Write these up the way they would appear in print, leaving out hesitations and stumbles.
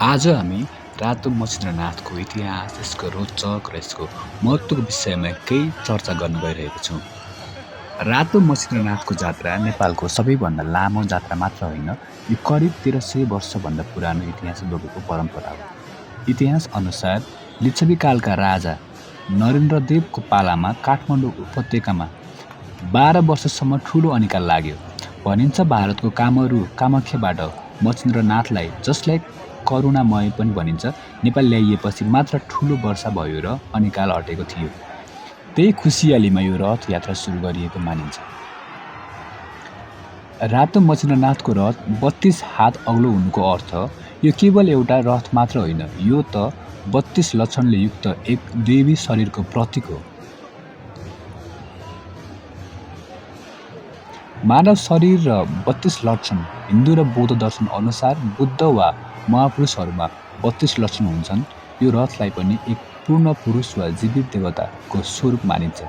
आज हामी रातो मच्छिन्द्रनाथको इतिहास, यसको रोचक र यसको महत्त्वको विषयमा केही चर्चा गर्न गइरहेको छौँ। रातो मच्छिन्द्रनाथको जात्रा नेपालको सबैभन्दा लामो जात्रा मात्र होइन, यो करिब 1300 वर्षभन्दा पुरानो इतिहास बोकेको परम्परा हो। इतिहास अनुसार लिच्छवी कालका राजा नरेन्द्रदेवको पालामा काठमाडौँ उपत्यकामा 12 वर्षसम्म ठूलो अनिकाल लाग्यो। भनिन्छ भारतको कामाख्याबाट मच्छिन्द्रनाथलाई, जसलाई करुणामय पनि भनिन्छ, नेपाल ल्याइएपछि मात्र ठूलो वर्षा भयो र अनिकाल हटेको थियो। त्यही खुसियालीमा यो रथ यात्रा सुरु गरिएको मानिन्छ। रातो मच्छिन्द्रनाथको रथ 32 हात अग्लो हुनुको अर्थ यो केवल एउटा रथ मात्र होइन, यो त 32 लक्षणले युक्त एक दैवी शरीरको प्रतीक हो। मानव शरीर र 32 लक्षण हिन्दू र बौद्ध दर्शन अनुसार बुद्ध वा महापुरुषहरूमा 32 लक्षण हुन्छन्। यो रथलाई पनि एक पूर्ण पुरुष वा जीवित देवताको स्वरूप मानिन्छ।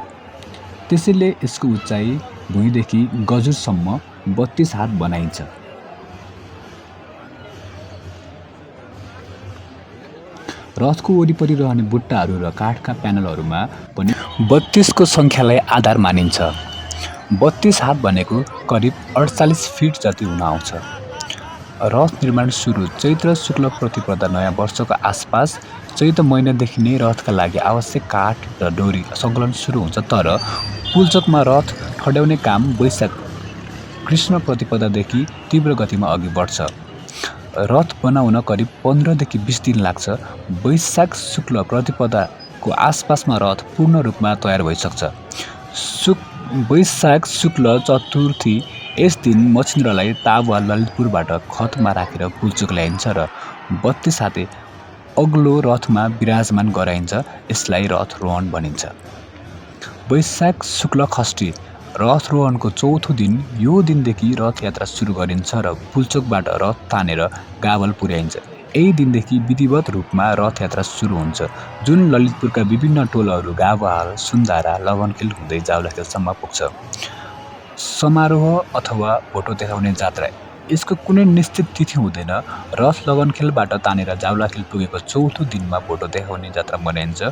त्यसैले यसको उचाइ भुइँदेखि गजुरसम्म 32 हात बनाइन्छ। रथको वरिपरि रहने बुट्टाहरू र काठका प्यानलहरूमा पनि 32 को सङ्ख्यालाई आधार मानिन्छ। 32 हात भनेको करिब 48 फिट जति हुन आउँछ। रथ निर्माण सुरु चैत्र शुक्ल प्रतिपदा नयाँ वर्षको आसपास चैत महिनादेखि नै रथका लागि आवश्यक काठ र डोरी सङ्कलन सुरु हुन्छ, तर पुल्चोकमा रथ ठड्याउने काम वैशाख कृष्ण प्रतिपदादेखि तीव्र गतिमा अघि बढ्छ। रथ बनाउन करिब 15 देखि 20 दिन लाग्छ। वैशाख शुक्ल प्रतिपदाको आसपासमा रथ पूर्ण रूपमा तयार भइसक्छ। वैशाख शुक्ल चतुर्थी, यस दिन मच्छिन्द्रलाई ताव वा ललितपुरबाट खतमा राखेर पुल्चोक ल्याइन्छ र 32 हाते अग्लो रथमा विराजमान गराइन्छ। यसलाई रथरोहण भनिन्छ। वैशाख शुक्ल खष्ठी, रथरोहणको चौथो दिन, यो दिनदेखि रथ यात्रा सुरु गरिन्छ र पुल्चोकबाट रथ तानेर गावल पुर्याइन्छ। यही दिनदेखि विधिवत रूपमा रथ यात्रा सुरु हुन्छ, जुन ललितपुरका विभिन्न टोलहरू गाभाहाल, सुन्धारा, लगनखेल हुँदै जावलाखेलसम्म पुग्छ। समारोह अथवा भोटो देखाउने जात्रा, यसको कुनै निश्चित तिथि हुँदैन। रथ लगनखेलबाट तानेर जावलाखेल पुगेको चौथो दिनमा भोटो देखाउने जात्रा मनाइन्छ।